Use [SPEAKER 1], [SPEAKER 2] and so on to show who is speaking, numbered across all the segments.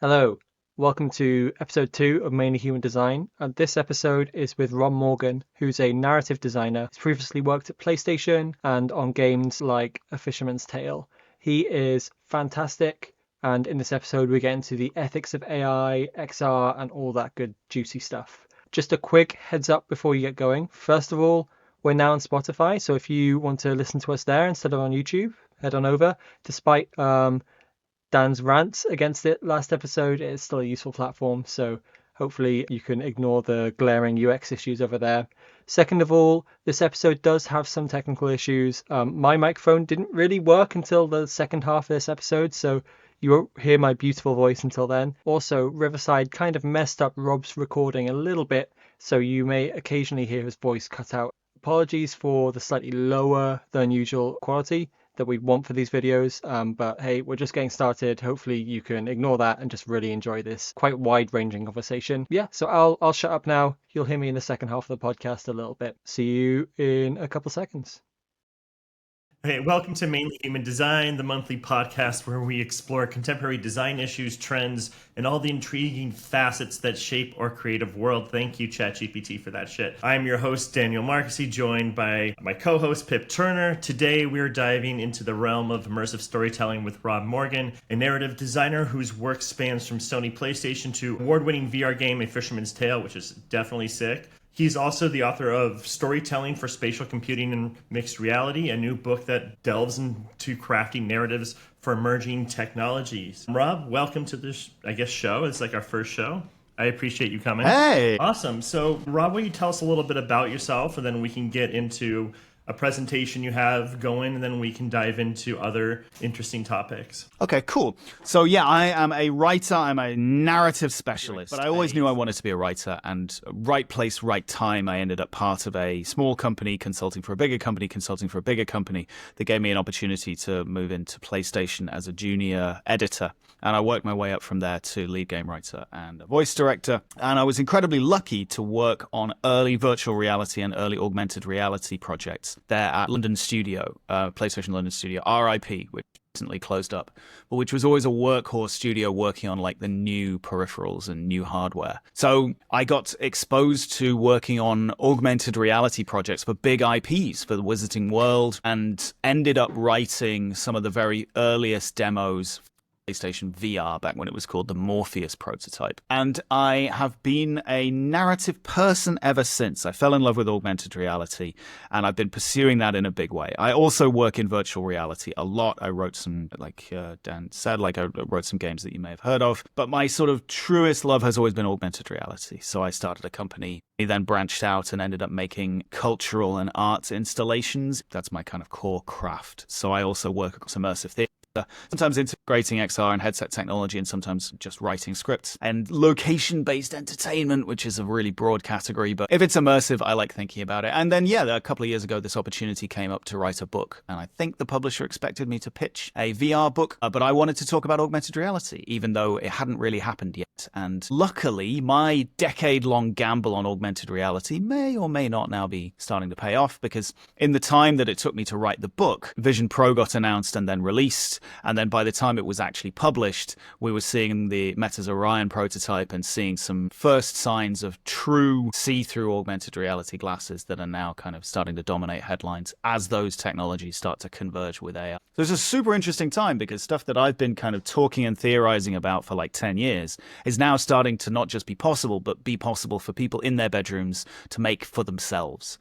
[SPEAKER 1] Hello, welcome to episode 2 of Mainly Human Design. And this episode is with Rob Morgan, who's a narrative designer. He's previously worked at PlayStation and on games like A Fisherman's Tale. He is fantastic, and in this episode, we get into the ethics of AI, XR, and all that good, juicy stuff. Just a quick heads up before you get going. First of all, we're now on Spotify, so if you want to listen to us there instead of on YouTube, head on over. Despite Dan's rants against it last episode, it's still a useful platform, so hopefully you can ignore the glaring UX issues over there. Second of all, this episode does have some technical issues. My microphone didn't really work until the second half of this episode, so you won't hear my beautiful voice until then. Also, Riverside kind of messed up Rob's recording a little bit, so you may occasionally hear his voice cut out. Apologies for the slightly lower than usual quality that we want for these videos. But hey, we're just getting started. Hopefully you can ignore that and just really enjoy this quite wide-ranging conversation. Yeah, so I'll shut up now. You'll hear me in the second half of the podcast a little bit. See you in a couple seconds.
[SPEAKER 2] Hey, welcome to Mainly Human Design, the monthly podcast where we explore contemporary design issues, trends, and all the intriguing facets that shape our creative world. Thank you, ChatGPT, for that shit. I'm your host, Daniel Marquesy, joined by my co-host, Pip Turner. Today, we're diving into the realm of immersive storytelling with Rob Morgan, a narrative designer whose work spans from Sony PlayStation to award-winning VR game A Fisherman's Tale, which is definitely sick. He's also the author of Storytelling for Spatial Computing and Mixed Reality, a new book that delves into crafting narratives for emerging technologies. Rob, welcome to this, show. It's like our first show. I appreciate you coming.
[SPEAKER 3] Hey!
[SPEAKER 2] Awesome. So, Rob, will you tell us a little bit about yourself, and then we can get into a presentation you have going, and then we can dive into other interesting topics.
[SPEAKER 3] Okay, cool. So yeah, I am a writer. I'm a narrative specialist, but I always knew I wanted to be a writer, and right place, right time. I ended up part of a small company consulting for a bigger company, that gave me an opportunity to move into PlayStation as a junior editor. And I worked my way up from there to lead game writer and a voice director. And I was incredibly lucky to work on early virtual reality and early augmented reality projects there at London Studio, PlayStation London Studio, RIP, which recently closed up, but which was always a workhorse studio working on like the new peripherals and new hardware. So I got exposed to working on augmented reality projects for big IPs for the Wizarding World, and ended up writing some of the very earliest demos PlayStation VR back when it was called the Morpheus prototype. And I have been a narrative person ever since. I fell in love with augmented reality, and I've been pursuing that in a big way. I also work in virtual reality a lot. I wrote some, like Dan said, I wrote some games that you may have heard of. But my sort of truest love has always been augmented reality. So I started a company, then branched out and ended up making cultural and arts installations. That's my kind of core craft. So I also work across immersive theater, sometimes integrating XR and headset technology, and sometimes just writing scripts, and location-based entertainment, which is a really broad category, but if it's immersive, I like thinking about it. And then, yeah, a couple of years ago, this opportunity came up to write a book, and I think the publisher expected me to pitch a VR book, but I wanted to talk about augmented reality, even though it hadn't really happened yet. And luckily, my decade-long gamble on augmented reality may or may not now be starting to pay off, because in the time that it took me to write the book, Vision Pro got announced and then released. And then by the time it was actually published, we were seeing the Meta's Orion prototype and seeing some first signs of true see-through augmented reality glasses that are now kind of starting to dominate headlines as those technologies start to converge with AI. So it's a super interesting time, because stuff that I've been kind of talking and theorizing about for like 10 years is now starting to not just be possible, but be possible for people in their bedrooms to make for themselves.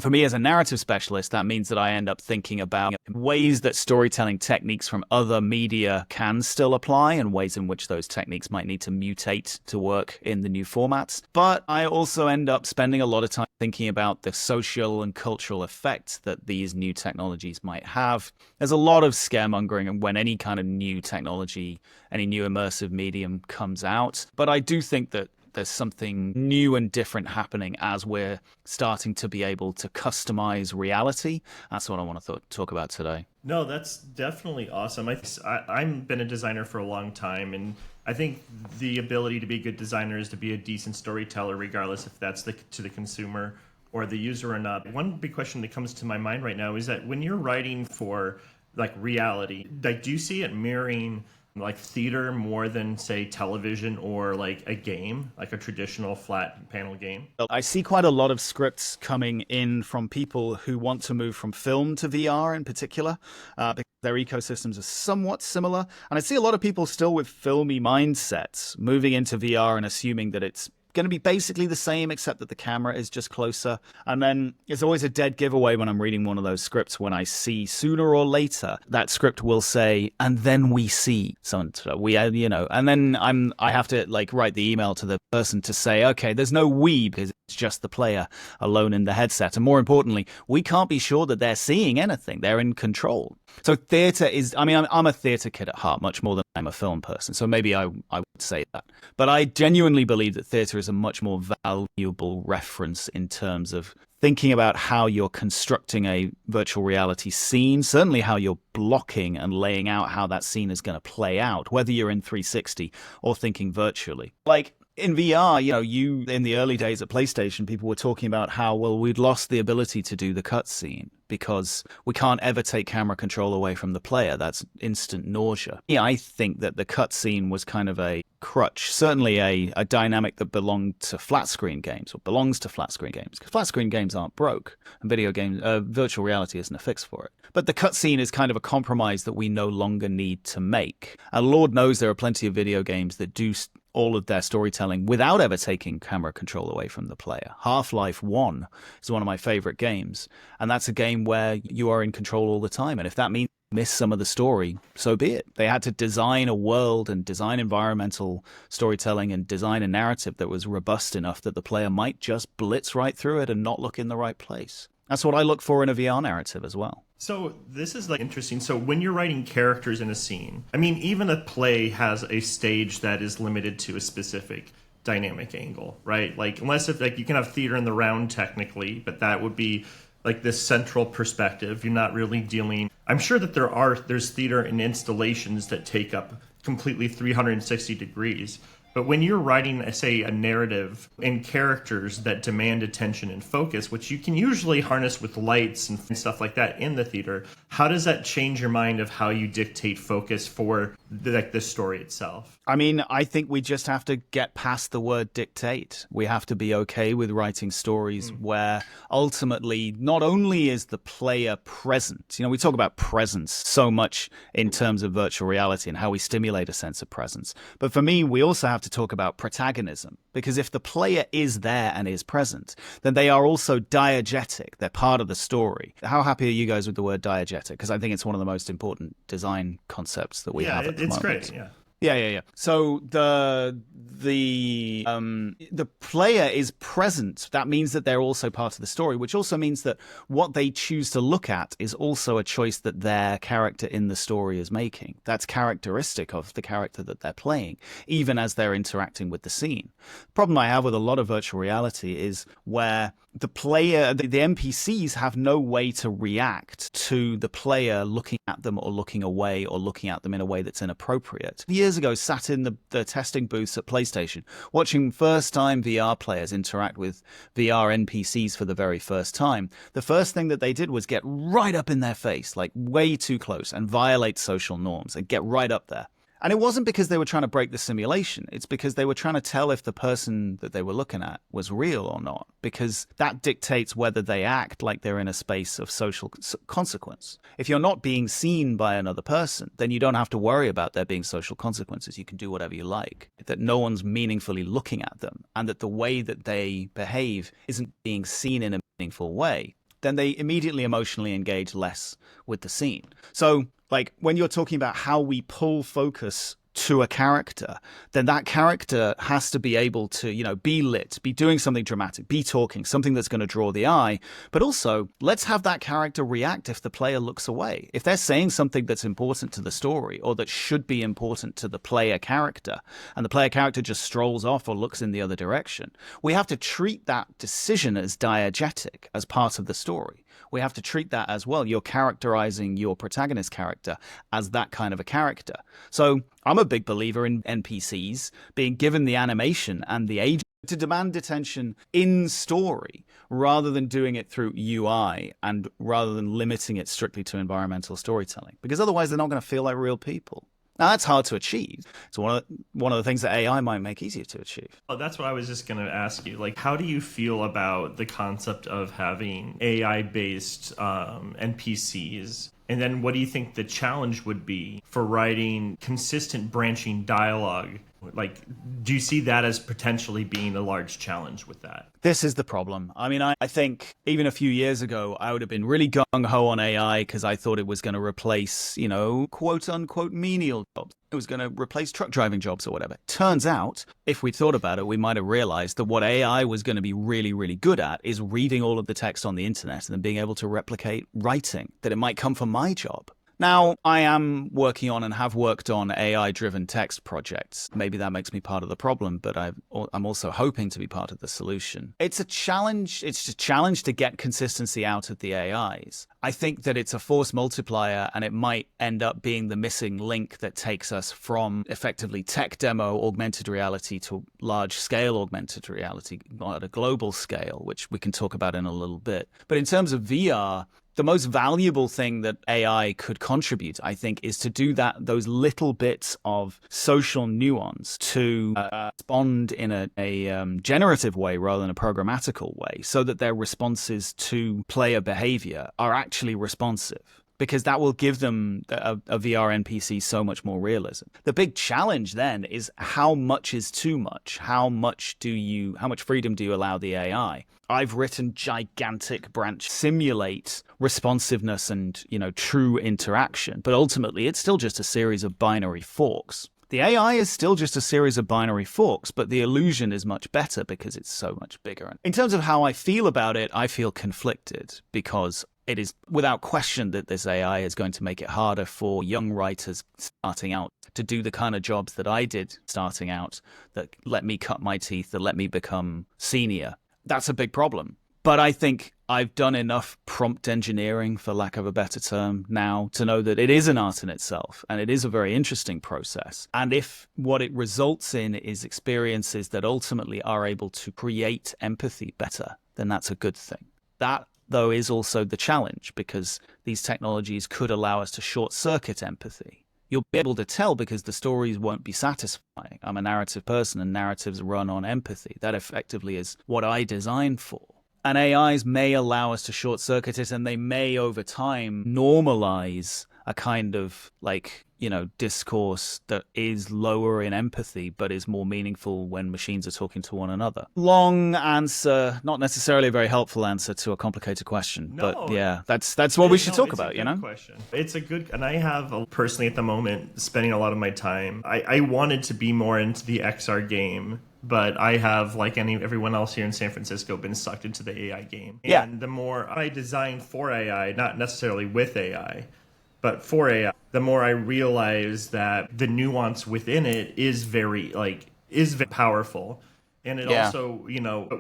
[SPEAKER 3] For me as a narrative specialist, that means that I end up thinking about ways that storytelling techniques from other media can still apply, and ways in which those techniques might need to mutate to work in the new formats. But I also end up spending a lot of time thinking about the social and cultural effects that these new technologies might have. There's a lot of scaremongering when any kind of new technology, any new immersive medium comes out. But I do think that there's something new and different happening as we're starting to be able to customize reality. That's what I want to talk about today.
[SPEAKER 2] No, that's definitely awesome. I've been a designer for a long time, and I think the ability to be a good designer is to be a decent storyteller, regardless if that's to the consumer or the user or not. One big question that comes to my mind right now is that when you're writing for like reality, like do you see it mirroring like theater more than, say, television or like a game, like a traditional flat panel game?
[SPEAKER 3] I see quite a lot of scripts coming in from people who want to move from film to VR in particular, because their ecosystems are somewhat similar. And I see a lot of people still with filmy mindsets moving into VR and assuming that it's going to be basically the same, except that the camera is just closer. And then it's always a dead giveaway when I'm reading one of those scripts when I see sooner or later that script will say, and then we see something, and then I have to like write the email to the person to say, okay, there's no we because it's just the player alone in the headset. And more importantly, we can't be sure that they're seeing anything. They're in control. So theater is, I'm a theater kid at heart, much more than I'm a film person. So maybe I would say that. But I genuinely believe that theater is a much more valuable reference in terms of thinking about how you're constructing a virtual reality scene, certainly how you're blocking and laying out how that scene is going to play out, whether you're in 360 or thinking virtually. Like, in VR, in the early days at PlayStation, people were talking about how, well, we'd lost the ability to do the cutscene because we can't ever take camera control away from the player. That's instant nausea. Yeah, I think that the cutscene was kind of a crutch, certainly a dynamic that belonged to flat screen games or belongs to flat screen games, because flat screen games aren't broke and virtual reality isn't a fix for it. But the cutscene is kind of a compromise that we no longer need to make. And Lord knows there are plenty of video games that do all of their storytelling without ever taking camera control away from the player. Half-Life 1 is one of my favorite games, and that's a game where you are in control all the time. And if that means you miss some of the story, so be it. They had to design a world and design environmental storytelling and design a narrative that was robust enough that the player might just blitz right through it and not look in the right place. That's what I look for in a VR narrative as well.
[SPEAKER 2] So this is like interesting. So when you're writing characters in a scene, I mean, even a play has a stage that is limited to a specific dynamic angle, right? Like, unless if like you can have theater in the round technically, but that would be like this central perspective. You're not really dealing. I'm sure that there's theater in installations that take up completely 360 degrees. But when you're writing, say, a narrative and characters that demand attention and focus, which you can usually harness with lights and stuff like that in the theater, how does that change your mind of how you dictate focus for the story itself?
[SPEAKER 3] I mean, I think we just have to get past the word dictate. We have to be okay with writing stories where ultimately not only is the player present, we talk about presence so much in terms of virtual reality and how we stimulate a sense of presence. But for me, we also have to talk about protagonism, because if the player is there and is present, then they are also diegetic. They're part of the story. How happy are you guys with the word diegetic? Because I think it's one of the most important design concepts that we have at the moment.
[SPEAKER 2] Yeah, it's great, yeah.
[SPEAKER 3] Yeah. So the player is present. That means that they're also part of the story, which also means that what they choose to look at is also a choice that their character in the story is making. That's characteristic of the character that they're playing, even as they're interacting with the scene. The problem I have with a lot of virtual reality is where the player, the NPCs have no way to react to the player looking at them or looking away or looking at them in a way that's inappropriate. Years ago, sat in the testing booths at PlayStation, watching first-time VR players interact with VR NPCs for the very first time. The first thing that they did was get right up in their face, like way too close, and violate social norms and get right up there. And it wasn't because they were trying to break the simulation. It's because they were trying to tell if the person that they were looking at was real or not, because that dictates whether they act like they're in a space of social consequence. If you're not being seen by another person, then you don't have to worry about there being social consequences. You can do whatever you like, that no one's meaningfully looking at them, and that the way that they behave isn't being seen in a meaningful way, then they immediately emotionally engage less with the scene. So, like, when you're talking about how we pull focus to a character, then that character has to be able to, be lit, be doing something dramatic, be talking, something that's going to draw the eye. But also, let's have that character react if the player looks away. If they're saying something that's important to the story or that should be important to the player character, and the player character just strolls off or looks in the other direction, we have to treat that decision as diegetic, as part of the story. We have to treat that as, well, you're characterizing your protagonist character as that kind of a character. So I'm a big believer in NPCs being given the animation and the age to demand attention in story rather than doing it through UI and rather than limiting it strictly to environmental storytelling, because otherwise they're not going to feel like real people. Now, that's hard to achieve. It's one of the things that AI might make easier to achieve.
[SPEAKER 2] Oh, that's what I was just going to ask you. Like, how do you feel about the concept of having AI-based NPCs? And then what do you think the challenge would be for writing consistent branching dialogue? Like, do you see that as potentially being a large challenge with that?
[SPEAKER 3] This is the problem. I mean, I think even a few years ago, I would have been really gung-ho on AI because I thought it was going to replace, quote unquote menial jobs. It was going to replace truck driving jobs or whatever. Turns out, if we thought about it, we might have realized that what AI was going to be really, really good at is reading all of the text on the internet and then being able to replicate writing, that it might come from my job. Now, I am working on and have worked on AI-driven text projects. Maybe that makes me part of the problem, but I'm also hoping to be part of the solution. It's a challenge. It's a challenge to get consistency out of the AIs. I think that it's a force multiplier, and it might end up being the missing link that takes us from effectively tech demo augmented reality to large-scale augmented reality at a global scale, which we can talk about in a little bit. But in terms of VR, the most valuable thing that AI could contribute, I think, is to do those little bits of social nuance to respond in a generative way rather than a programmatical way, so that their responses to player behavior are actually responsive. Because that will give them a VR NPC so much more realism. The big challenge then is how much is too much? How much freedom do you allow the AI? I've written gigantic branch simulate responsiveness and, true interaction, but ultimately it's still just a series of binary forks. The AI is still just a series of binary forks, but the illusion is much better because it's so much bigger. In terms of how I feel about it, I feel conflicted because it is without question that this AI is going to make it harder for young writers starting out to do the kind of jobs that I did starting out, that let me cut my teeth, that let me become senior. That's a big problem. But I think I've done enough prompt engineering, for lack of a better term, now to know that it is an art in itself, and it is a very interesting process. And if what it results in is experiences that ultimately are able to create empathy better, then that's a good thing. That, though, is also the challenge, because these technologies could allow us to short-circuit empathy. You'll be able to tell because the stories won't be satisfying. I'm a narrative person, and narratives run on empathy. That effectively is what I designed for. And AIs may allow us to short-circuit it, and they may, over time, normalize a kind of, discourse that is lower in empathy, but is more meaningful when machines are talking to one another. Long answer, not necessarily a very helpful answer to a complicated question.
[SPEAKER 2] No,
[SPEAKER 3] but yeah, that's what we should talk about,
[SPEAKER 2] Question. It's a good, and I have personally at the moment spending a lot of my time. I wanted to be more into the XR game, but I have, like everyone else here in San Francisco, been sucked into the AI game.
[SPEAKER 3] Yeah.
[SPEAKER 2] And the more I design for AI, not necessarily with AI, but for AI, the more I realize that the nuance within it is very powerful. And it also,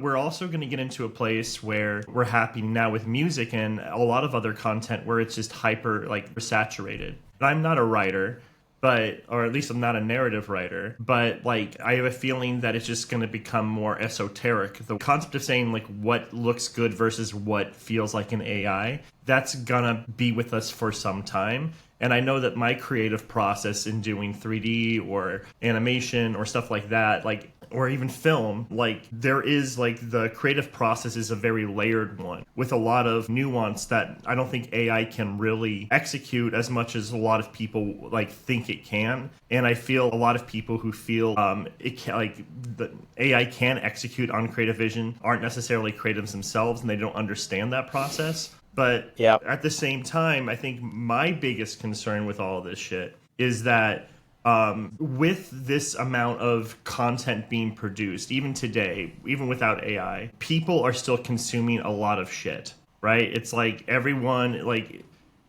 [SPEAKER 2] we're also going to get into a place where we're happy now with music and a lot of other content where it's just hyper saturated. I'm not a writer, or at least I'm not a narrative writer, but I have a feeling that it's just going to become more esoteric. The concept of saying what looks good versus what feels like an AI, that's gonna be with us for some time. And I know that my creative process in doing 3D or animation or stuff like that, or even film, there is the creative process is a very layered one with a lot of nuance that I don't think AI can really execute as much as a lot of people think it can. And I feel a lot of people who feel it can, the AI can execute on creative vision aren't necessarily creatives themselves, and they don't understand that process. But at the same time, I think my biggest concern with all of this shit is that with this amount of content being produced, even today, even without AI, people are still consuming a lot of shit, right? It's everyone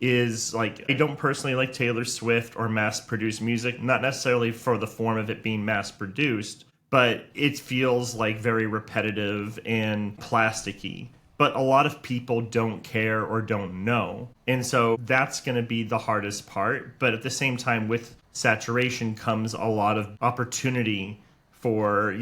[SPEAKER 2] is I don't personally like Taylor Swift or mass-produced music, not necessarily for the form of it being mass-produced, but it feels very repetitive and plasticky. But a lot of people don't care or don't know. And so that's going to be the hardest part. But at the same time, with saturation comes a lot of opportunity for,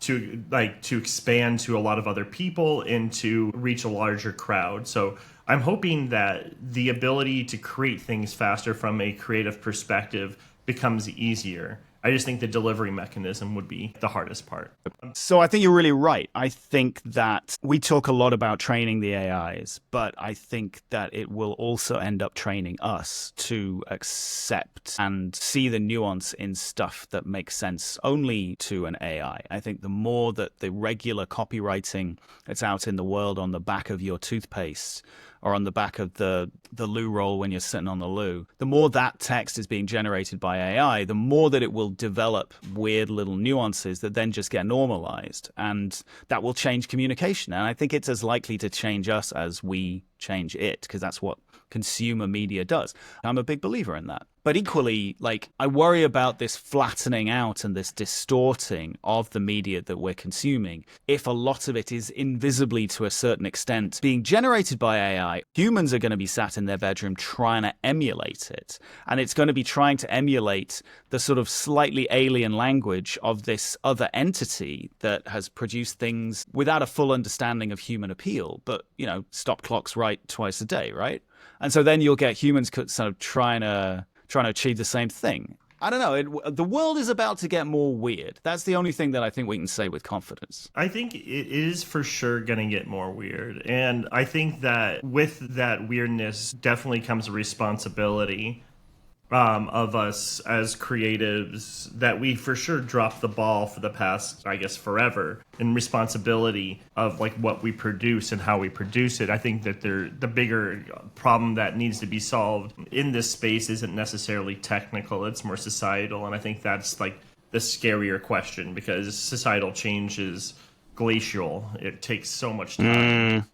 [SPEAKER 2] to expand to a lot of other people and to reach a larger crowd. So I'm hoping that the ability to create things faster from a creative perspective becomes easier. I just think the delivery mechanism would be the hardest part.
[SPEAKER 3] So I think you're really right. I think that we talk a lot about training the AIs, but I think that it will also end up training us to accept and see the nuance in stuff that makes sense only to an AI. I think the more that the regular copywriting that's out in the world on the back of your toothpaste or on the back of the loo roll when you're sitting on the loo, the more that text is being generated by AI, the more that it will develop weird little nuances that then just get normalized. And that will change communication. And I think it's as likely to change us as we change it, because that's what consumer media does. I'm a big believer in that. But equally, like, I worry about this flattening out and this distorting of the media that we're consuming if a lot of it is invisibly, to a certain extent, being generated by AI. Humans are going to be sat in their bedroom trying to emulate it. And it's going to be trying to emulate the sort of slightly alien language of this other entity that has produced things without a full understanding of human appeal. But, you know, stop clocks right twice a day, right? And so then you'll get humans sort of trying to achieve the same thing. I don't know. The world is about to get more weird. That's the only thing that I think we can say with confidence.
[SPEAKER 2] I think it is for sure going to get more weird. And I think that with that weirdness definitely comes a responsibility of us as creatives, that we for sure dropped the ball for the past, I guess, forever, in responsibility of like what we produce and how we produce it. I think that the bigger problem that needs to be solved in this space isn't necessarily technical, it's more societal. And I think that's like the scarier question, because societal change is glacial. It takes so much time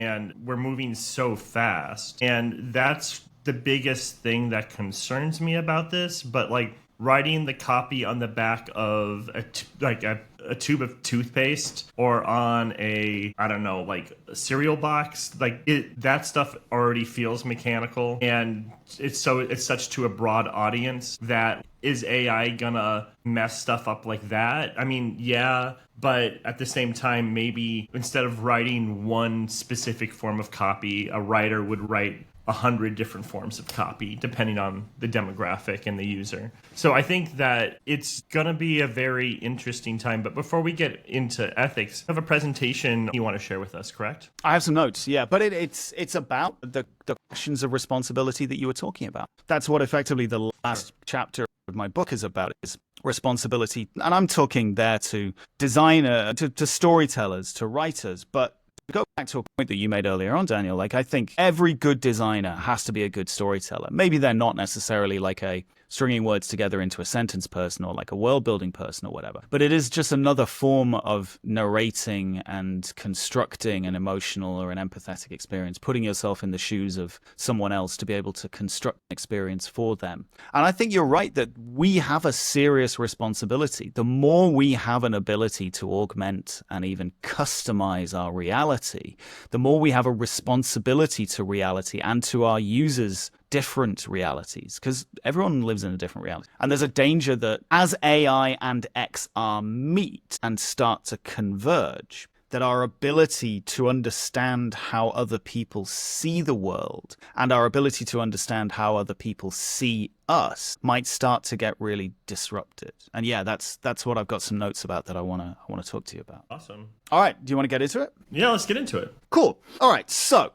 [SPEAKER 2] and we're moving so fast. And that's the biggest thing that concerns me about this. But like writing the copy on the back of a tube of toothpaste or on a, I don't know, like a cereal box, like that stuff already feels mechanical, and it's such to a broad audience that is AI gonna mess stuff up like that? I mean, yeah, but at the same time, maybe instead of writing one specific form of copy, a writer would write 100 different forms of copy, depending on the demographic and the user. So I think that it's going to be a very interesting time. But before we get into ethics, you have a presentation you want to share with us, correct?
[SPEAKER 3] I have some notes, yeah. But it's about the questions of responsibility that you were talking about. That's what effectively the last chapter of my book is about, is responsibility. And I'm talking there to to storytellers, to writers, but go back to a point that you made earlier on, Daniel, like I think every good designer has to be a good storyteller. Maybe they're not necessarily like a stringing words together into a sentence person or like a world building person or whatever, but it is just another form of narrating and constructing an emotional or an empathetic experience, putting yourself in the shoes of someone else to be able to construct an experience for them. And I think you're right that we have a serious responsibility. The more we have an ability to augment and even customize our reality, the more we have a responsibility to reality and to our users' different realities, because everyone lives in a different reality. And there's a danger that as AI and XR meet and start to converge, that our ability to understand how other people see the world and our ability to understand how other people see us might start to get really disrupted. And yeah, that's what I've got some notes about that I want to talk to you about.
[SPEAKER 2] Awesome.
[SPEAKER 3] All right, do you want to get into it?
[SPEAKER 2] Yeah, let's get into it.
[SPEAKER 3] Cool. All right, so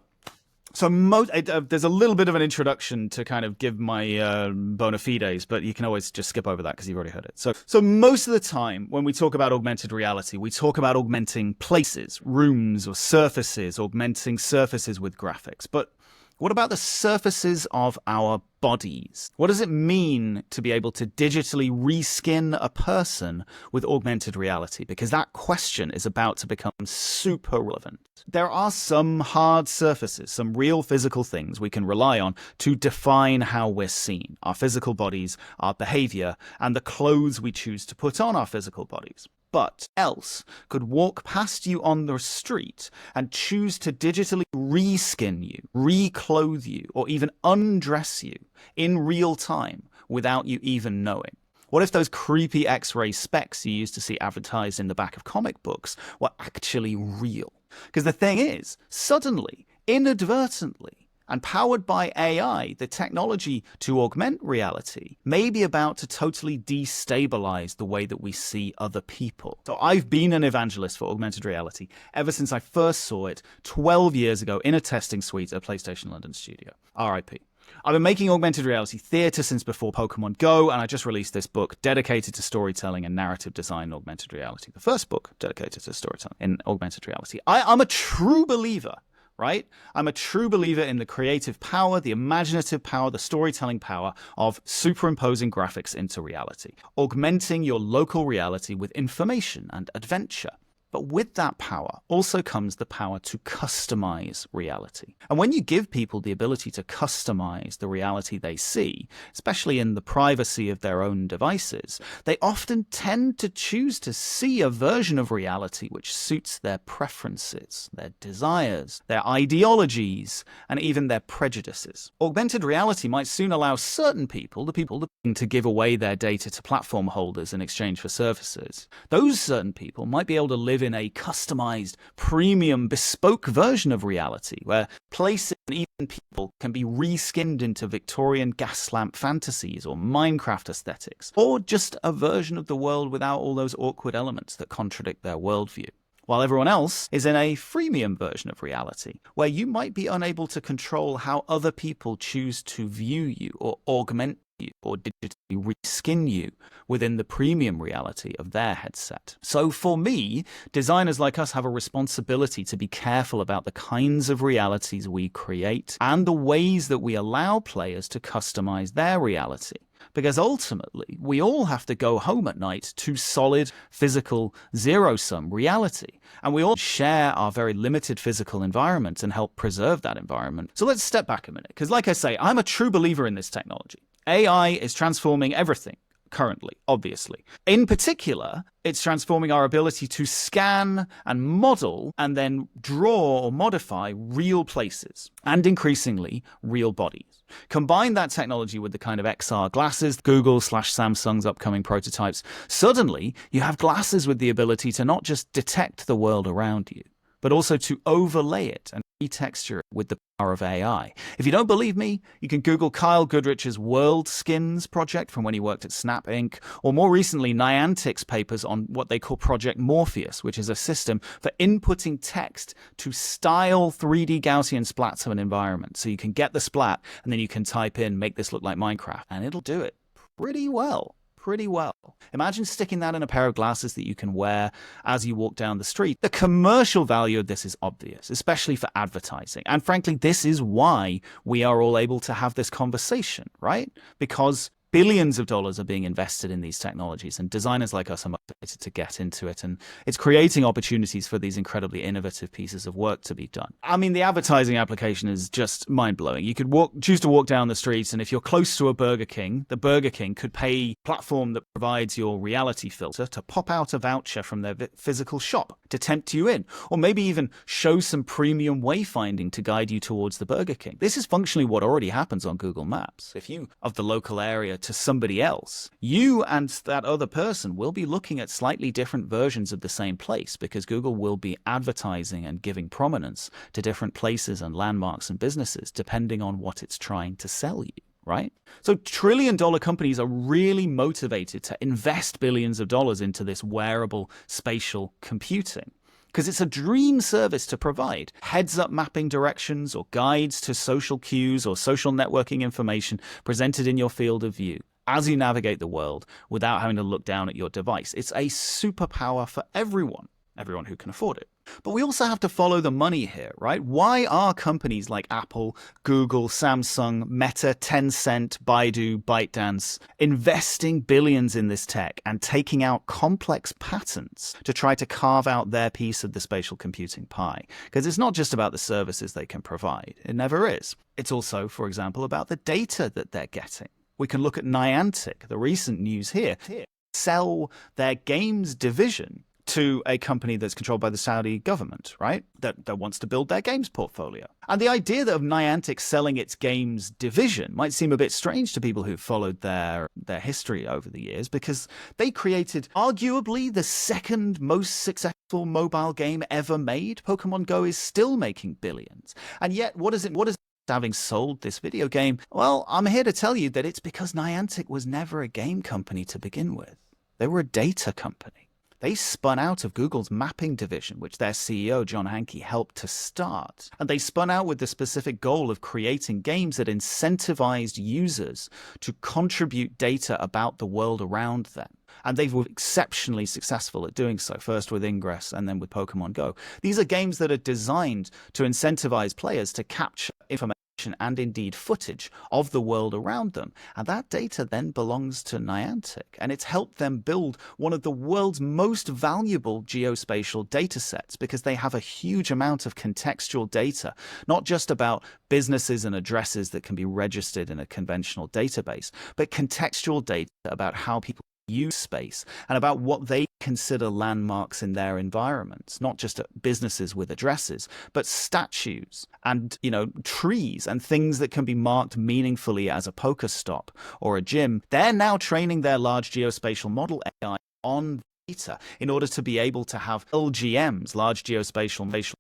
[SPEAKER 3] there's a little bit of an introduction to kind of give my bona fides, but you can always just skip over that because you've already heard it. So most of the time when we talk about augmented reality, we talk about augmenting places, rooms, or surfaces, augmenting surfaces with graphics. But what about the surfaces of our bodies? What does it mean to be able to digitally reskin a person with augmented reality? Because that question is about to become super relevant. There are some hard surfaces, some real physical things we can rely on to define how we're seen, our physical bodies, our behavior, and the clothes we choose to put on our physical bodies. But else could walk past you on the street and choose to digitally reskin you, reclothe you, or even undress you in real time without you even knowing? What if those creepy X-ray specs you used to see advertised in the back of comic books were actually real? Because the thing is, suddenly, inadvertently and powered by AI, the technology to augment reality may be about to totally destabilize the way that we see other people. So I've been an evangelist for augmented reality ever since I first saw it 12 years ago in a testing suite at PlayStation London studio. RIP. I've been making augmented reality theatre since before Pokemon Go, and I just released this book dedicated to storytelling and narrative design in augmented reality. The first book dedicated to storytelling in augmented reality. I'm a true believer, right? I'm a true believer in the creative power, the imaginative power, the storytelling power of superimposing graphics into reality, augmenting your local reality with information and adventure. But with that power also comes the power to customize reality. And when you give people the ability to customize the reality they see, especially in the privacy of their own devices, they often tend to choose to see a version of reality which suits their preferences, their desires, their ideologies, and even their prejudices. Augmented reality might soon allow certain people, the people to give away their data to platform holders in exchange for services. Those certain people might be able to live in a customized, premium, bespoke version of reality where places and even people can be reskinned into Victorian gas lamp fantasies or Minecraft aesthetics, or just a version of the world without all those awkward elements that contradict their worldview. While everyone else is in a freemium version of reality, where you might be unable to control how other people choose to view you or augment you or digitally reskin you within the premium reality of their headset. So for me, designers like us have a responsibility to be careful about the kinds of realities we create and the ways that we allow players to customize their reality. Because ultimately, we all have to go home at night to solid, physical, zero-sum reality. And we all share our very limited physical environment and help preserve that environment. So let's step back a minute, because like I say, I'm a true believer in this technology. AI is transforming everything currently, obviously. In particular, it's transforming our ability to scan and model and then draw or modify real places and increasingly real bodies. Combine that technology with the kind of XR glasses, Google/Samsung's upcoming prototypes. Suddenly, you have glasses with the ability to not just detect the world around you, but also to overlay it and retexture it with the power of AI. If you don't believe me, you can Google Kyle Goodrich's World Skins project from when he worked at Snap Inc., or more recently, Niantic's papers on what they call Project Morpheus, which is a system for inputting text to style 3D Gaussian splats of an environment. So you can get the splat, and then you can type in, make this look like Minecraft, and it'll do it pretty well. Imagine sticking that in a pair of glasses that you can wear as you walk down the street. The commercial value of this is obvious, especially for advertising. And frankly, this is why we are all able to have this conversation, right? Because billions of dollars are being invested in these technologies, and designers like us are motivated to get into it. And it's creating opportunities for these incredibly innovative pieces of work to be done. I mean, the advertising application is just mind-blowing. You could choose to walk down the streets, and if you're close to a Burger King, the Burger King could pay a platform that provides your reality filter to pop out a voucher from their physical shop to tempt you in, or maybe even show some premium wayfinding to guide you towards the Burger King. This is functionally what already happens on Google Maps. If you of the local area to somebody else, you and that other person will be looking at slightly different versions of the same place, because Google will be advertising and giving prominence to different places and landmarks and businesses depending on what it's trying to sell you. Right? So trillion-dollar companies are really motivated to invest billions of dollars into this wearable spatial computing, because it's a dream service to provide heads-up mapping directions or guides to social cues or social networking information presented in your field of view as you navigate the world without having to look down at your device. It's a superpower for everyone who can afford it. But we also have to follow the money here, right? Why are companies like Apple, Google, Samsung, Meta, Tencent, Baidu, ByteDance investing billions in this tech and taking out complex patents to try to carve out their piece of the spatial computing pie? Because it's not just about the services they can provide. It never is. It's also, for example, about the data that they're getting. We can look at Niantic, the recent news here, sell their games division to a company that's controlled by the Saudi government, right? That wants to build their games portfolio. And the idea of Niantic selling its games division might seem a bit strange to people who've followed their history over the years, because they created arguably the second most successful mobile game ever made. Pokemon Go is still making billions. And yet, what is having sold this video game? Well, I'm here to tell you that it's because Niantic was never a game company to begin with. They were a data company. They spun out of Google's mapping division, which their CEO, John Hanke, helped to start. And they spun out with the specific goal of creating games that incentivized users to contribute data about the world around them. And they were exceptionally successful at doing so, first with Ingress and then with Pokemon Go. These are games that are designed to incentivize players to capture information and indeed footage of the world around them. And that data then belongs to Niantic. And it's helped them build one of the world's most valuable geospatial data sets, because they have a huge amount of contextual data, not just about businesses and addresses that can be registered in a conventional database, but contextual data about how people use space and about what they consider landmarks in their environments, not just businesses with addresses, but statues and, trees and things that can be marked meaningfully as a Pokestop or a gym. They're now training their large geospatial model AI on data in order to be able to have LGMs, large geospatial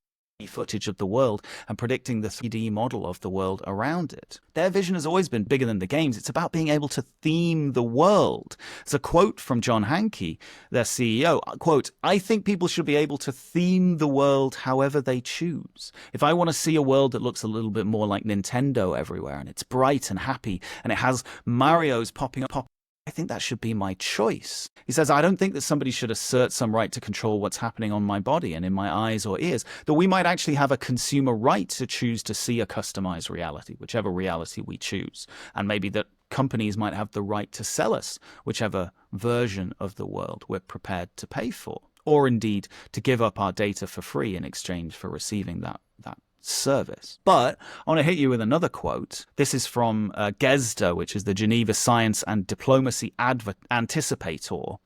[SPEAKER 3] footage of the world, and predicting the 3D model of the world around it. Their vision has always been bigger than the games. It's about being able to theme the world. It's a quote from John Hanke, their CEO, quote, "I think people should be able to theme the world however they choose. If I want to see a world that looks a little bit more like Nintendo everywhere, and it's bright and happy, and it has Marios popping up, I think that should be my choice." He says, "I don't think that somebody should assert some right to control what's happening on my body and in my eyes or ears, that we might actually have a consumer right to choose to see a customized reality, whichever reality we choose. And maybe that companies might have the right to sell us whichever version of the world we're prepared to pay for, or indeed to give up our data for free in exchange for receiving that service." But I want to hit you with another quote. This is from GESDA, which is the Geneva Science and Diplomacy Anticipator,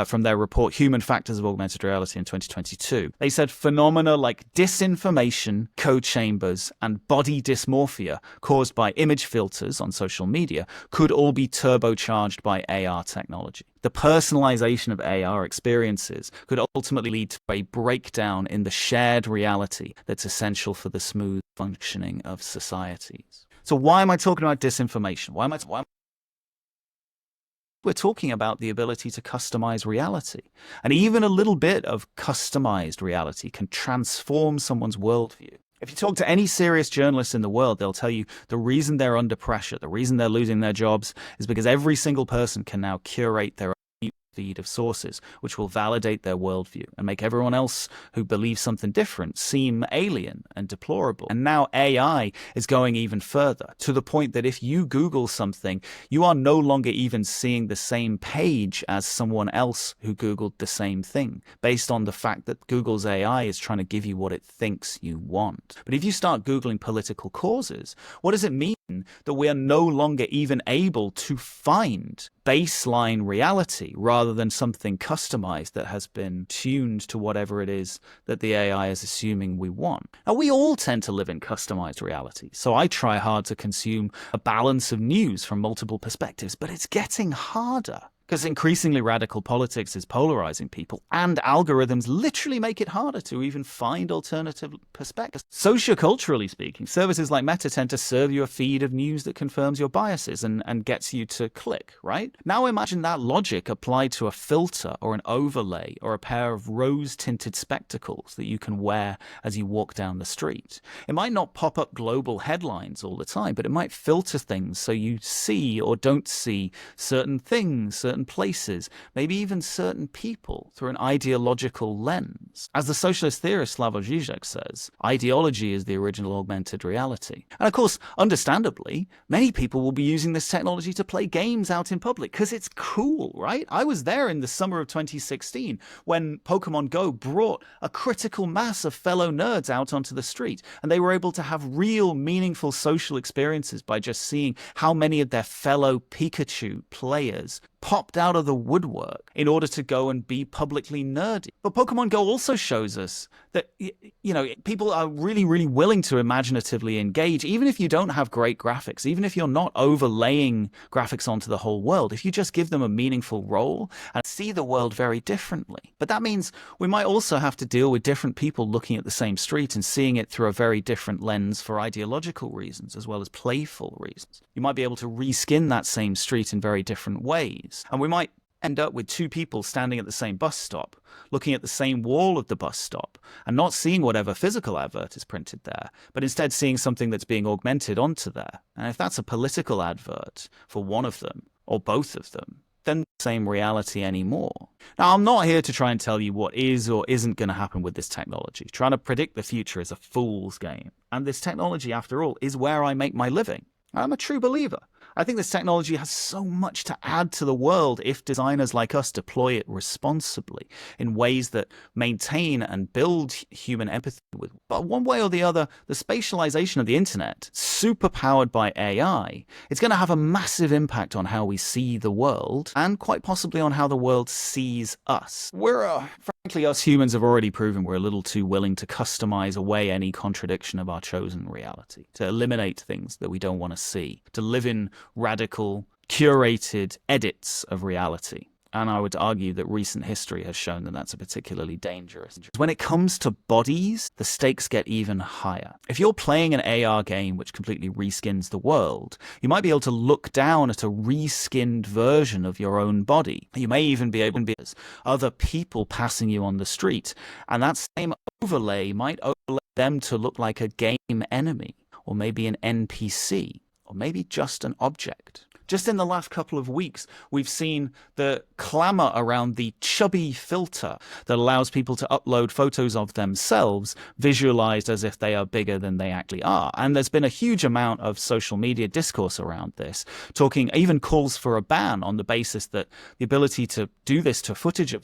[SPEAKER 3] from their report Human Factors of Augmented Reality in 2022. They said phenomena like disinformation, code chambers, and body dysmorphia caused by image filters on social media could all be turbocharged by AR technology. The personalization of AR experiences could ultimately lead to a breakdown in the shared reality that's essential for the smooth functioning of societies. So why am I talking about disinformation? We're talking about the ability to customize reality. And even a little bit of customized reality can transform someone's worldview. If you talk to any serious journalist in the world, they'll tell you the reason they're under pressure, the reason they're losing their jobs, is because every single person can now curate their own feed of sources, which will validate their worldview and make everyone else who believes something different seem alien and deplorable. And now AI is going even further, to the point that if you Google something, you are no longer even seeing the same page as someone else who Googled the same thing, based on the fact that Google's AI is trying to give you what it thinks you want. But if you start Googling political causes, what does it mean that we are no longer even able to find baseline reality rather than something customized that has been tuned to whatever it is that the AI is assuming we want? Now, we all tend to live in customized reality, so I try hard to consume a balance of news from multiple perspectives, but it's getting harder. Because increasingly radical politics is polarizing people, and algorithms literally make it harder to even find alternative perspectives. Socioculturally speaking, services like Meta tend to serve you a feed of news that confirms your biases and gets you to click, right? Now imagine that logic applied to a filter or an overlay or a pair of rose-tinted spectacles that you can wear as you walk down the street. It might not pop up global headlines all the time, but it might filter things so you see or don't see certain things, certain places, maybe even certain people through an ideological lens. As the socialist theorist Slavoj Žižek says, ideology is the original augmented reality. And of course, understandably, many people will be using this technology to play games out in public because it's cool, right? I was there in the summer of 2016 when Pokemon Go brought a critical mass of fellow nerds out onto the street, and they were able to have real, meaningful social experiences by just seeing how many of their fellow Pikachu players popped out of the woodwork in order to go and be publicly nerdy. But Pokemon Go also shows us that, people are really, really willing to imaginatively engage, even if you don't have great graphics, even if you're not overlaying graphics onto the whole world, if you just give them a meaningful role and see the world very differently. But that means we might also have to deal with different people looking at the same street and seeing it through a very different lens for ideological reasons as well as playful reasons. You might be able to reskin that same street in very different ways. And we might end up with two people standing at the same bus stop, looking at the same wall of the bus stop and not seeing whatever physical advert is printed there, but instead seeing something that's being augmented onto there. And if that's a political advert for one of them or both of them, then the same reality anymore. Now, I'm not here to try and tell you what is or isn't going to happen with this technology. Trying to predict the future is a fool's game. And this technology, after all, is where I make my living. I'm a true believer. I think this technology has so much to add to the world if designers like us deploy it responsibly in ways that maintain and build human empathy with. But one way or the other, the spatialization of the internet, super powered by AI, it's going to have a massive impact on how we see the world and quite possibly on how the world sees us. Frankly, us humans have already proven we're a little too willing to customize away any contradiction of our chosen reality, to eliminate things that we don't want to see, to live in radical, curated edits of reality. And I would argue that recent history has shown that that's a particularly dangerous. When it comes to bodies, the stakes get even higher. If you're playing an AR game which completely reskins the world, you might be able to look down at a reskinned version of your own body. You may even be able to be other people passing you on the street. And that same overlay might overlay them to look like a game enemy, or maybe an NPC, or maybe just an object. Just in the last couple of weeks, we've seen the clamor around the chubby filter that allows people to upload photos of themselves visualized as if they are bigger than they actually are. And there's been a huge amount of social media discourse around this, talking even calls for a ban on the basis that the ability to do this to footage,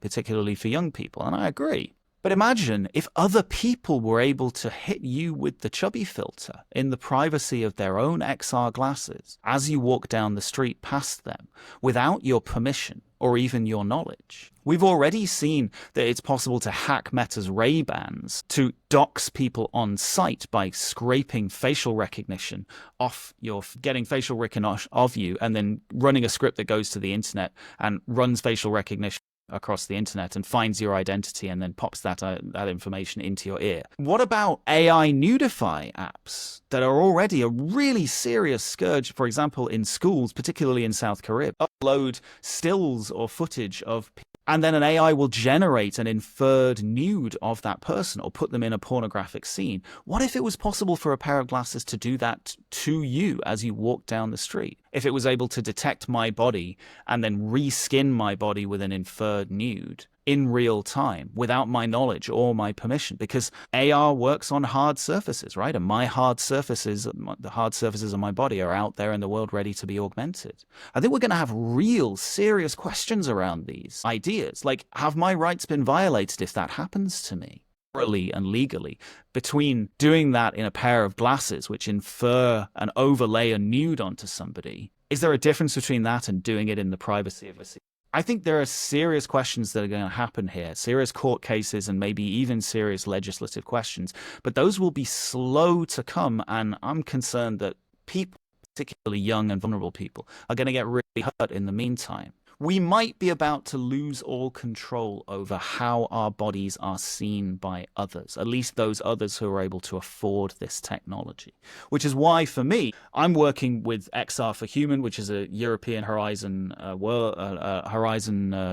[SPEAKER 3] particularly for young people. And I agree. But imagine if other people were able to hit you with the chubby filter in the privacy of their own XR glasses as you walk down the street past them without your permission or even your knowledge. We've already seen that it's possible to hack Meta's Ray-Bans to dox people on site by scraping facial recognition off getting facial recognition of you and then running a script that goes to the internet and runs facial recognition across the internet and finds your identity and then pops that information into your ear. What about AI nudify apps that are already a really serious scourge, for example, in schools, particularly in South Korea? Upload stills or footage of people, and then an AI will generate an inferred nude of that person or put them in a pornographic scene. What if it was possible for a pair of glasses to do that to you as you walk down the street? If it was able to detect my body and then reskin my body with an inferred nude in real time without my knowledge or my permission, because AR works on hard surfaces, right? And my hard surfaces, the hard surfaces of my body are out there in the world ready to be augmented. I think we're going to have real serious questions around these ideas. Like, have my rights been violated if that happens to me? Morally and legally, between doing that in a pair of glasses which infer and overlay a nude onto somebody, is there a difference between that and doing it in the privacy of a city? I think there are serious questions that are going to happen here, serious court cases and maybe even serious legislative questions, but those will be slow to come, and I'm concerned that people, particularly young and vulnerable people, are going to get really hurt in the meantime. We might be about to lose all control over how our bodies are seen by others, at least those others who are able to afford this technology. Which is why, for me, I'm working with XR for Human, which is a European Horizon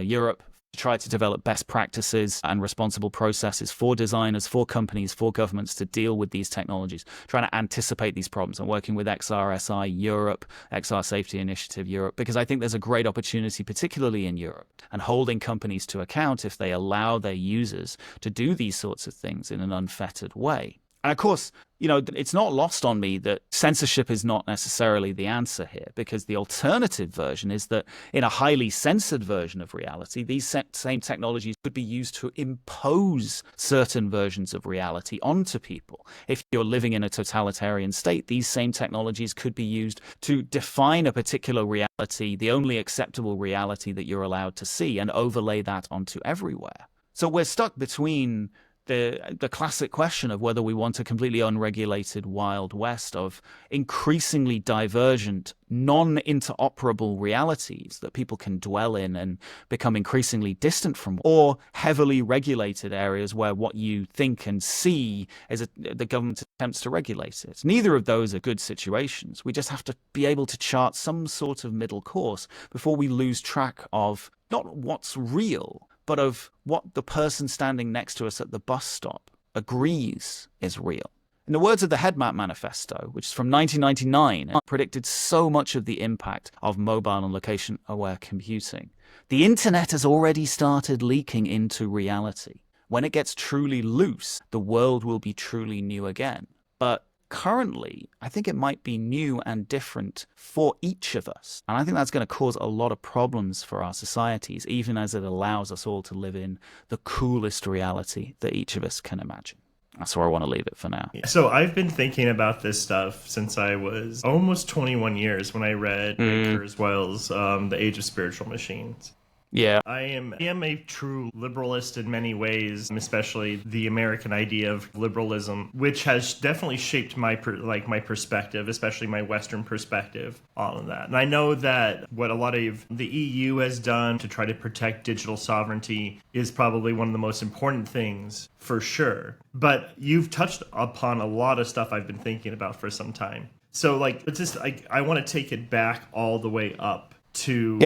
[SPEAKER 3] Europe, to try to develop best practices and responsible processes for designers, for companies, for governments to deal with these technologies, trying to anticipate these problems. I'm working with XRSI Europe, XR Safety Initiative Europe, because I think there's a great opportunity, particularly in Europe, and holding companies to account if they allow their users to do these sorts of things in an unfettered way. And of course, it's not lost on me that censorship is not necessarily the answer here, because the alternative version is that in a highly censored version of reality, these same technologies could be used to impose certain versions of reality onto people. If you're living in a totalitarian state, these same technologies could be used to define a particular reality, the only acceptable reality that you're allowed to see, and overlay that onto everywhere. So we're stuck between the classic question of whether we want a completely unregulated Wild West of increasingly divergent, non-interoperable realities that people can dwell in and become increasingly distant from, or heavily regulated areas where what you think and see is the government attempts to regulate it. Neither of those are good situations. We just have to be able to chart some sort of middle course before we lose track of not what's real, but of what the person standing next to us at the bus stop agrees is real. In the words of the Headmap Manifesto, which is from 1999, it predicted so much of the impact of mobile and location-aware computing. The internet has already started leaking into reality. When it gets truly loose, the world will be truly new again. But currently, I think it might be new and different for each of us. And I think that's going to cause a lot of problems for our societies, even as it allows us all to live in the coolest reality that each of us can imagine. That's where I want to leave it for now.
[SPEAKER 2] So I've been thinking about this stuff since I was almost 21 years when I read Ray Kurzweil's The Age of Spiritual Machines.
[SPEAKER 3] Yeah.
[SPEAKER 2] I am a true liberalist in many ways, especially the American idea of liberalism, which has definitely shaped my perspective, especially my Western perspective on that. And I know that what a lot of the EU has done to try to protect digital sovereignty is probably one of the most important things for sure. But you've touched upon a lot of stuff I've been thinking about for some time. So I want to take it back all the way up to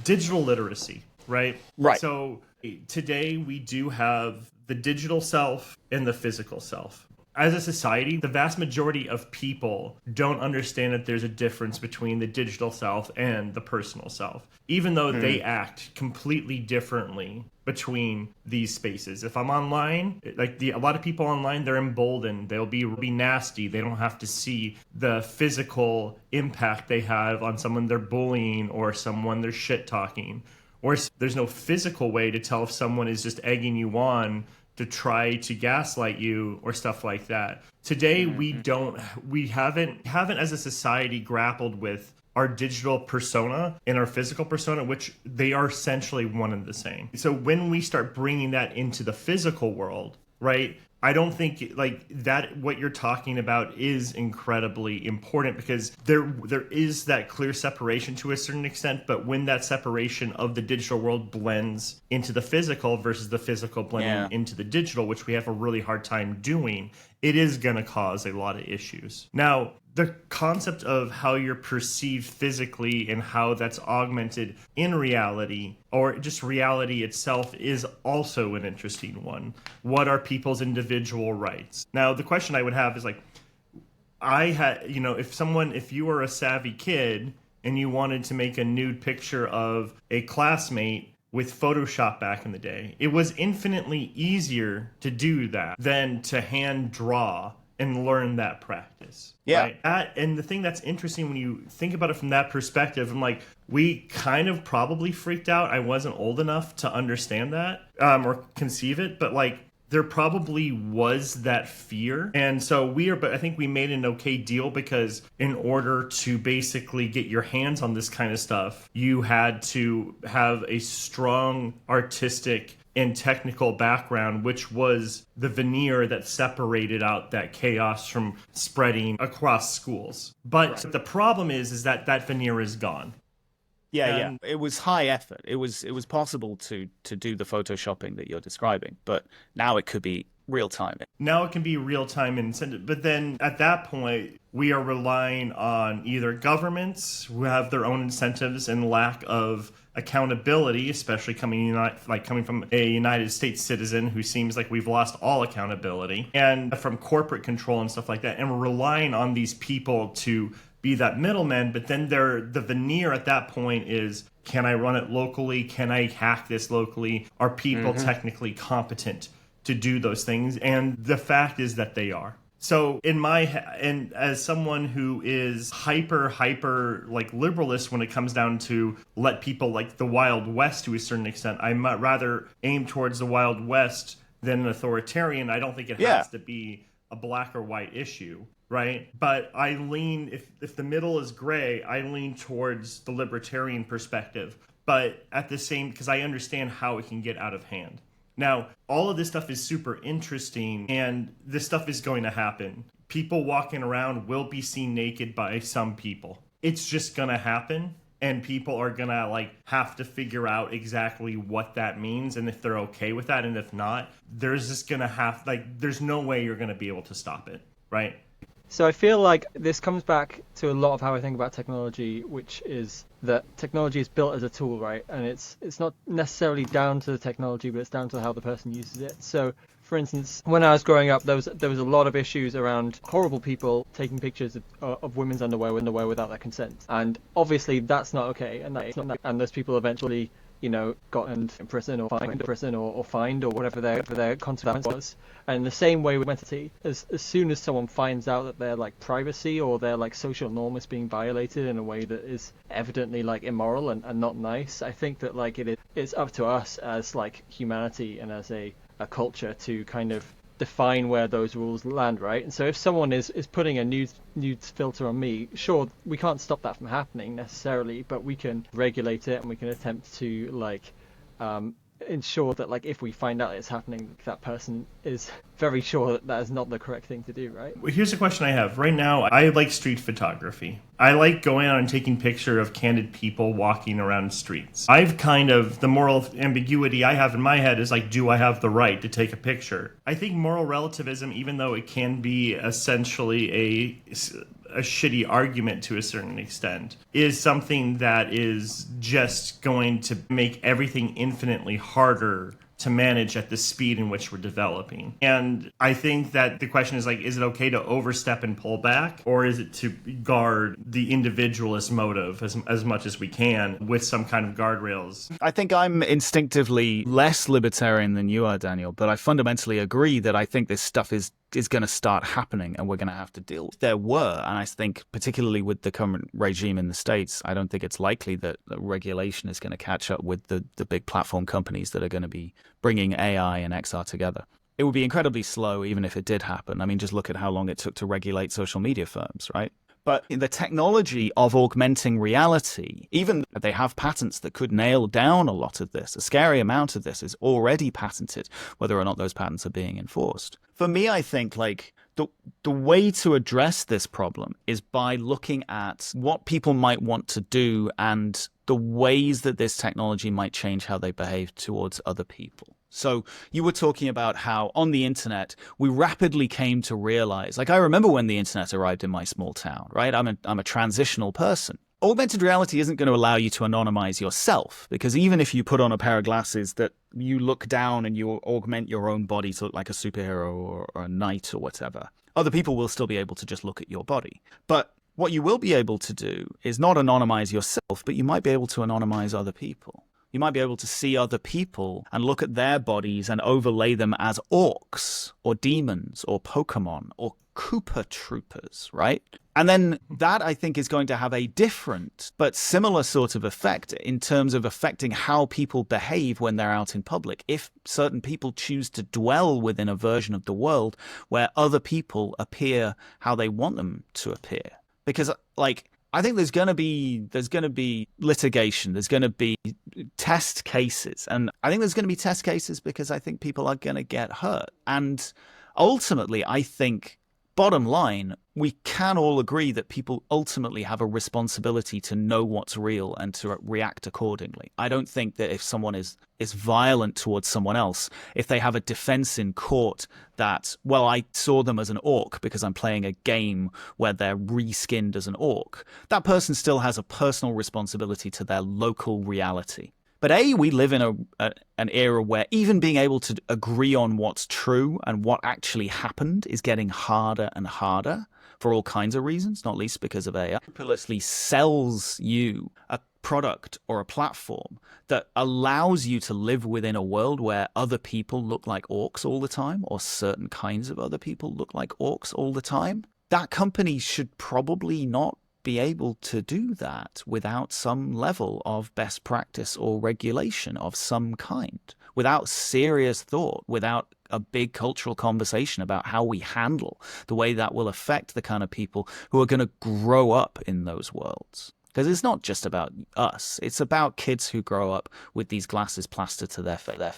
[SPEAKER 2] digital literacy, right?
[SPEAKER 3] Right.
[SPEAKER 2] So today we do have the digital self and the physical self. As a society, the vast majority of people don't understand that there's a difference between the digital self and the personal self, even though they act completely differently between these spaces. If I'm online, a lot of people online, they're emboldened. They'll be nasty. They don't have to see the physical impact they have on someone they're bullying or someone they're shit talking. Or there's no physical way to tell if someone is just egging you on to try to gaslight you or stuff like that. Today, we haven't as a society grappled with our digital persona and our physical persona, which they are essentially one and the same. So when we start bringing that into the physical world, right, I don't think that what you're talking about is incredibly important, because there is that clear separation to a certain extent. But when that separation of the digital world blends into the physical versus the physical blending into the digital, which we have a really hard time doing, it is going to cause a lot of issues. Now, the concept of how you're perceived physically and how that's augmented in reality, or just reality itself, is also an interesting one. What are people's individual rights? Now, the question I would have is if you were a savvy kid and you wanted to make a nude picture of a classmate with Photoshop back in the day, it was infinitely easier to do that than to hand draw and learn that practice.
[SPEAKER 3] Yeah.
[SPEAKER 2] Right? And the thing that's interesting when you think about it from that perspective, we kind of probably freaked out. I wasn't old enough to understand that or conceive it, but there probably was that fear. And so but I think we made an okay deal, because in order to basically get your hands on this kind of stuff, you had to have a strong artistic and technical background, which was the veneer that separated out that chaos from spreading across schools. But the problem is that veneer is gone.
[SPEAKER 3] Yeah. It was high effort. It was possible to do the photoshopping that you're describing, but now it could be real time.
[SPEAKER 2] Now it can be real time incentive, but then at that point we are relying on either governments who have their own incentives and lack of accountability, especially coming from a United States citizen who seems like we've lost all accountability, and from corporate control and stuff like that. And we're relying on these people to be that middleman, but then the veneer at that point is, can I run it locally? Can I hack this locally? Are people technically competent to do those things? And the fact is that they are. So and as someone who is hyper like liberalist when it comes down to let people like the Wild West to a certain extent, I might rather aim towards the Wild West than an authoritarian. I don't think it has to be a black or white issue, right? But I lean, if the middle is gray, I lean towards the libertarian perspective. But at the same, because I understand how it can get out of hand. Now, all of this stuff is super interesting, and this stuff is going to happen. People walking around will be seen naked by some people. It's just going to happen, and people are going to like have to figure out exactly what that means and if they're okay with that, and if not, there's just going to there's no way you're going to be able to stop it, right?
[SPEAKER 1] So I feel like this comes back to a lot of how I think about technology, which is that technology is built as a tool, right? And it's not necessarily down to the technology, but it's down to how the person uses it. So, for instance, when I was growing up, there was a lot of issues around horrible people taking pictures of women's underwear without their consent, and obviously that's not okay. And those people eventually, got in prison or fined or whatever their consequence was. And the same way with mentality, as soon as someone finds out that their like privacy or their like social norm is being violated in a way that is evidently like immoral and not nice, I think that like it's up to us as like humanity and as a culture to kind of define where those rules land, right? And so if someone is putting a nude filter on me, sure, we can't stop that from happening necessarily, but we can regulate it and we can attempt to like ensure that like if we find out it's happening, that person is very sure that is not the correct thing to do, right?
[SPEAKER 2] Well, here's a question I have. Right now, I like street photography. I like going out and taking picture of candid people walking around streets. The moral ambiguity I have in my head is like, do I have the right to take a picture? I think moral relativism, even though it can be essentially a shitty argument to a certain extent, is something that is just going to make everything infinitely harder to manage at the speed in which we're developing. And I think that the question is like, is it okay to overstep and pull back, or is it to guard the individualist motive as much as we can with some kind of guardrails?
[SPEAKER 3] I think I'm instinctively less libertarian than you are, Daniel, but I fundamentally agree that I think this stuff is going to start happening and we're going to have to deal with it. There were, and I think particularly with the current regime in the States, I don't think it's likely that regulation is going to catch up with the big platform companies that are going to be bringing AI and XR together. It would be incredibly slow even if it did happen. I mean, just look at how long it took to regulate social media firms, right? But the technology of augmenting reality, even they have patents that could nail down a lot of this. A scary amount of this is already patented, whether or not those patents are being enforced. For me, I think like the way to address this problem is by looking at what people might want to do and the ways that this technology might change how they behave towards other people. So you were talking about how on the internet, we rapidly came to realize, like I remember when the internet arrived in my small town, right? I'm a transitional person. Augmented reality isn't going to allow you to anonymize yourself, because even if you put on a pair of glasses that you look down and you augment your own body to look like a superhero or a knight or whatever, other people will still be able to just look at your body. But what you will be able to do is not anonymize yourself, but you might be able to anonymize other people. You might be able to see other people and look at their bodies and overlay them as orcs or demons or Pokemon or Koopa Troopers, right? And then that, I think, is going to have a different but similar sort of effect in terms of affecting how people behave when they're out in public. If certain people choose to dwell within a version of the world where other people appear how they want them to appear. Because, like, I think there's going to be litigation. There's going to be test cases. And I think there's going to be test cases because I think people are going to get hurt. And ultimately, I think, bottom line, we can all agree that people ultimately have a responsibility to know what's real and to react accordingly. I don't think that if someone is violent towards someone else, if they have a defense in court that, well, I saw them as an orc because I'm playing a game where they're reskinned as an orc, that person still has a personal responsibility to their local reality. But we live in an era where even being able to agree on what's true and what actually happened is getting harder and harder for all kinds of reasons, not least because of AI. It sells you a product or a platform that allows you to live within a world where other people look like orcs all the time, or certain kinds of other people look like orcs all the time, that company should probably not be able to do that without some level of best practice or regulation of some kind, without serious thought, without a big cultural conversation about how we handle the way that will affect the kind of people who are going to grow up in those worlds. Because it's not just about us. It's about kids who grow up with these glasses plastered to their face. And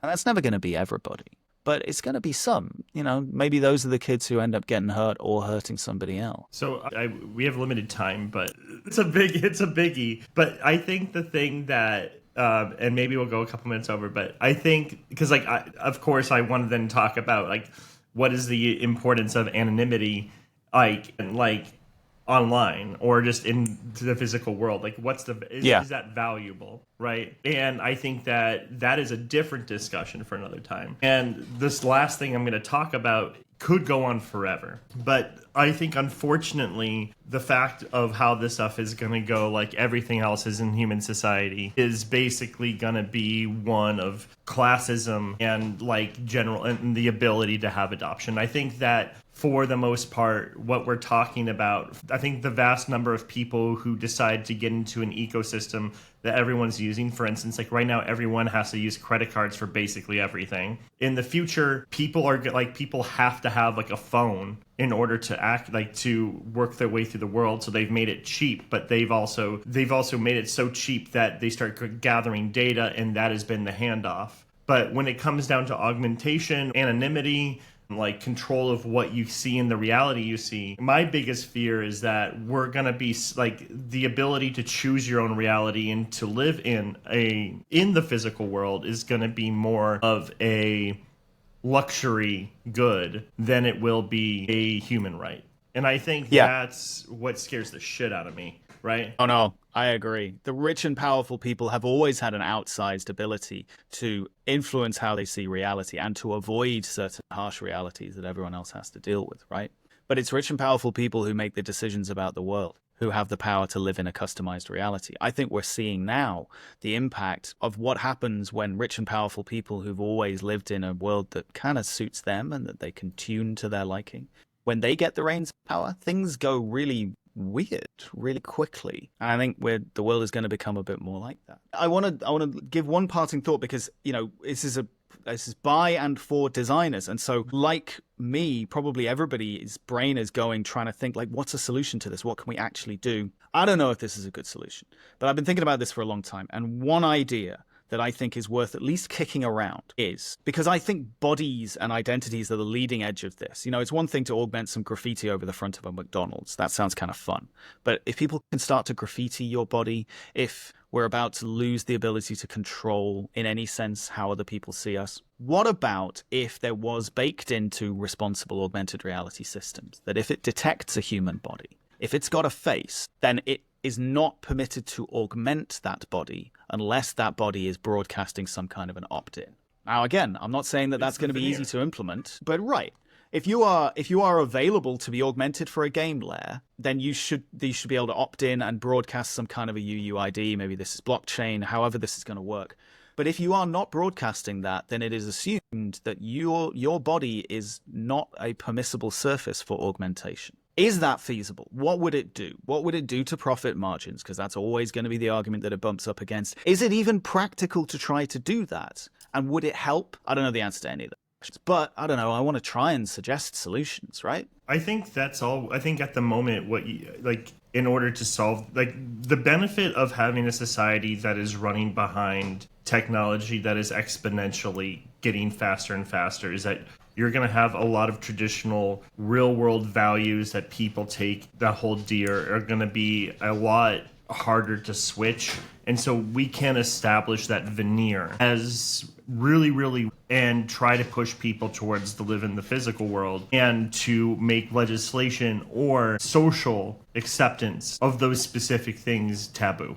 [SPEAKER 3] that's never going to be everybody. But it's going to be some. Maybe those are the kids who end up getting hurt or hurting somebody else.
[SPEAKER 2] So we have limited time, but it's a biggie. But I think the thing that, and maybe we'll go a couple minutes over, but I think, because of course I want to then talk about what is the importance of anonymity, online or just into the physical world. Is that valuable, right? And I think that is a different discussion for another time. And this last thing I'm going to talk about could go on forever, but I think unfortunately the fact of how this stuff is going to go, like everything else is in human society, is basically going to be one of classism and general and the ability to have adoption. I think that for the most part, what we're talking about, I think the vast number of people who decide to get into an ecosystem that everyone's using, for instance, right now, everyone has to use credit cards for basically everything. In the future, people have to have a phone in order to to work their way through the world. So they've made it cheap, but they've also made it so cheap that they start gathering data, and that has been the handoff. But when it comes down to augmentation, anonymity, control of what you see in the reality you see, my biggest fear is that we're going to be the ability to choose your own reality and to live in the physical world is going to be more of a luxury good than it will be a human right. And I think that's what scares the shit out of me, right?
[SPEAKER 3] Oh no, I agree. The rich and powerful people have always had an outsized ability to influence how they see reality and to avoid certain harsh realities that everyone else has to deal with, right? But it's rich and powerful people who make the decisions about the world, who have the power to live in a customized reality. I think we're seeing now the impact of what happens when rich and powerful people who've always lived in a world that kind of suits them and that they can tune to their liking, when they get the reins of power, things go really weird really quickly. And I think the world is going to become a bit more like that. I want to give one parting thought, because this is by and for designers, and so like me, probably everybody's brain is trying to think what's a solution to this? What can we actually do? I don't know if this is a good solution, but I've been thinking about this for a long time, and one idea that I think is worth at least kicking around is, because I think bodies and identities are the leading edge of this. It's one thing to augment some graffiti over the front of a McDonald's. That sounds kind of fun. But if people can start to graffiti your body, if we're about to lose the ability to control in any sense how other people see us, what about if there was baked into responsible augmented reality systems that if it detects a human body, if it's got a face, then it is not permitted to augment that body unless that body is broadcasting some kind of an opt-in. Now, again, I'm not saying that that's going to be easy to implement, but right. If you are available to be augmented for a game layer, then you should be able to opt in and broadcast some kind of a UUID. Maybe this is blockchain, however this is going to work. But if you are not broadcasting that, then it is assumed that your body is not a permissible surface for augmentation. Is that feasible? What would it do? What would it do to profit margins? Because that's always going to be the argument that it bumps up against. Is it even practical to try to do that? And would it help? I don't know the answer to any of that. But I don't know. I want to try and suggest solutions, right?
[SPEAKER 2] I think that's all. I think at the moment, in order to solve, the benefit of having a society that is running behind technology that is exponentially getting faster and faster is that you're going to have a lot of traditional real world values that people take that hold dear are going to be a lot harder to switch. And so we can establish that veneer as really and try to push people towards to live in the physical world and to make legislation or social acceptance of those specific things taboo.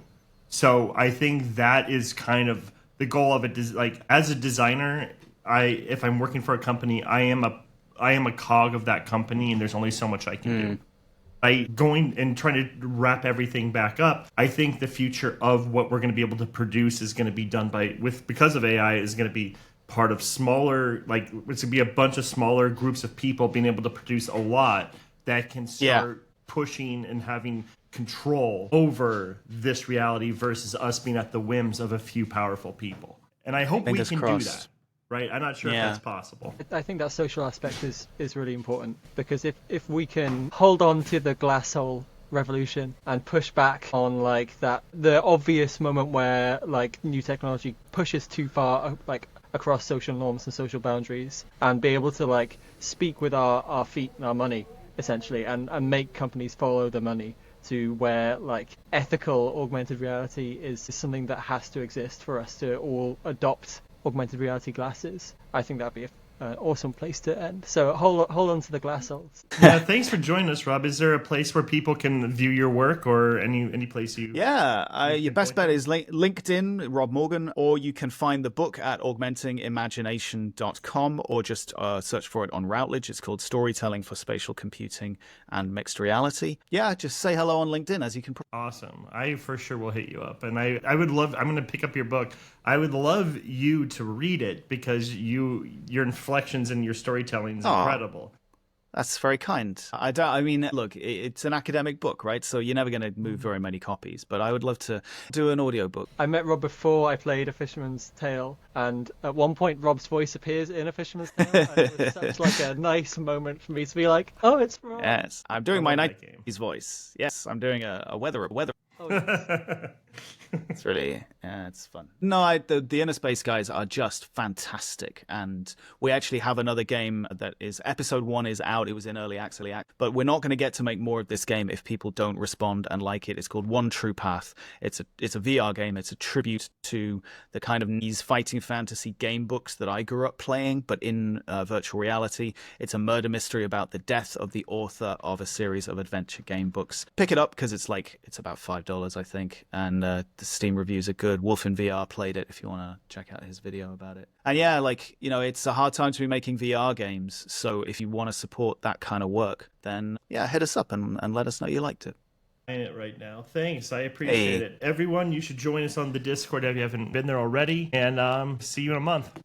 [SPEAKER 2] So I think that is kind of the goal of it. As a designer, if I'm working for a company, I am a cog of that company, and there's only so much I can do. By going and trying to wrap everything back up, I think the future of what we're going to be able to produce is going to be done because of AI is going to be part of smaller, like it's going to be a bunch of smaller groups of people being able to produce a lot that can start pushing and having control over this reality versus us being at the whims of a few powerful people. And I hope we can do that. Right? I'm not sure if that's possible.
[SPEAKER 1] I think that social aspect is really important, because if we can hold on to the glass hole revolution and push back on like that, the obvious moment where like new technology pushes too far like across social norms and social boundaries, and be able to like speak with our feet and our money essentially, and make companies follow the money to where like ethical augmented reality is something that has to exist for us to all adopt augmented reality glasses. I think that'd be an awesome place to end. So hold on to the glass holes.
[SPEAKER 2] Yeah, thanks for joining us, Rob. Is there a place where people can view your work, or any place you...
[SPEAKER 3] Yeah, your best bet is LinkedIn, Rob Morgan, or you can find the book at augmentingimagination.com, or just search for it on Routledge. It's called Storytelling for Spatial Computing and Mixed Reality. Yeah, just say hello on LinkedIn, as you can...
[SPEAKER 2] Awesome. I for sure will hit you up. And I would love... I'm going to pick up your book. I would love you to read it, because your inflections in your storytelling is incredible.
[SPEAKER 3] That's very kind. I mean, look, it's an academic book, right? So you're never going to move very many copies, but I would love to do an audiobook.
[SPEAKER 1] I met Rob before I played A Fisherman's Tale, and at one point Rob's voice appears in A Fisherman's Tale, and it was such like a nice moment for me to be like, oh, it's Rob.
[SPEAKER 3] Yes, I'm doing my 90s voice. Yes, I'm doing a weather.
[SPEAKER 1] Oh, yes.
[SPEAKER 3] It's really, it's fun. No, the Inner Space guys are just fantastic, and we actually have another game that is episode 1 is out. It was in early access, but we're not going to get to make more of this game if people don't respond and like it. It's called One True Path. It's a VR game. It's a tribute to the kind of these fighting fantasy game books that I grew up playing, but in virtual reality. It's a murder mystery about the death of the author of a series of adventure game books. Pick it up because it's about $5, I think, and the Steam reviews are good. Wolf in VR played it if you want to check out his video about it. And yeah, it's a hard time to be making VR games. So if you want to support that kind of work, then yeah, hit us up and let us know you liked it.
[SPEAKER 2] It right now. Thanks. I appreciate it. Everyone, you should join us on the Discord if you haven't been there already. And see you in a month.